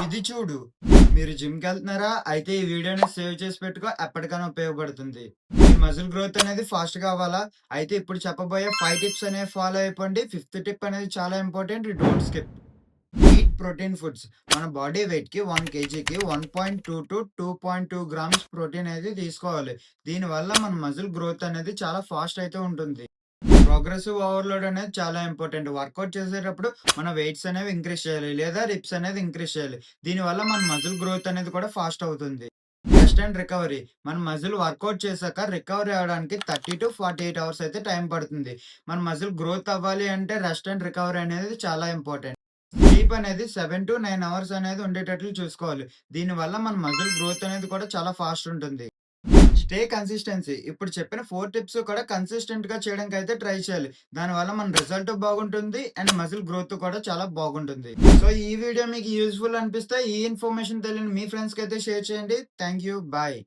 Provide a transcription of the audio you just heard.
ఇది చూడు. మీరు జిమ్‌కెళ్తున్నారా? అయితే ఈ వీడియోని సేవ్ చేసి పెట్టుకో. ఎప్పటికైనా ఉపయోగపడుతుంది. మీ మజిల్ గ్రోత్ అనేది ఫాస్ట్‌గా అవ్వాలా? అయితే ఇప్పుడు చెప్పబోయే 5 టిప్స్ అనేవి ఫాలో అయిపోండి. ఫిఫ్త్ టిప్ అనేది చాలా important. Don't skip. Eat protein foods. మన బాడీ వెయిట్‌కి 1 కేజీకి 1.2-2.2 గ్రామ్స్ ప్రోటీన్ అనేది తీసుకోవాలి. దీనివల్ల మన మజిల్ గ్రోత్ అనేది చాలా ఫాస్ట్ అయితే ఉంటుంది. ప్రోగ్రెసివ్ ఓవర్‌లోడ్ అనేది చాలా ఇంపార్టెంట్. వర్కౌట్ చేసేటప్పుడు మన వెయిట్స్ అనేవి ఇంక్రీజ్ చేయాలి. లేదా రిప్స్ అనేది ఇంక్రీజ్ చేయాలి. దీనివల్ల మన మజిల్ గ్రోత్ అనేది కూడా ఫాస్ట్ అవుతుంది. Rest and recovery. మన మజిల్ వర్కౌట్ చేశాక రికవరీ అవ్వడానికి 30-48 అవర్స్ అయితే టైం పడుతుంది. మన మజిల్ గ్రోత్ అవ్వాలి అంటే రెస్ట్ అండ్ రికవరీ అనేది చాలా ఇంపార్టెంట్. స్లీప్ అనేది 7-9 అవర్స్ అనేది ఉండేటట్లు చూసుకోవాలి. దీనివల్ల మన మజిల్ గ్రోత్ అనేది కూడా చాలా ఫాస్ట్ ఉంటుంది. Stay consistency. ఇప్పుడు చెప్పిన 4 టిప్స్ కూడా కన్సిస్టెంట్‌గా చేయడానికైతే ట్రై చేయాలి. దానివల్ల మన రిజల్ట్ బాగుంటుంది. అండ్ మజిల్ గ్రోత్ కూడా చాలా బాగుంటుంది. సో, ఈ వీడియో మీకు యూజ్‌ఫుల్ అనిపిస్తే ఈ ఇన్ఫర్మేషన్ తెలియని మీ ఫ్రెండ్స్‌కైతే షేర్ చేయండి. Thank you. బాయ్.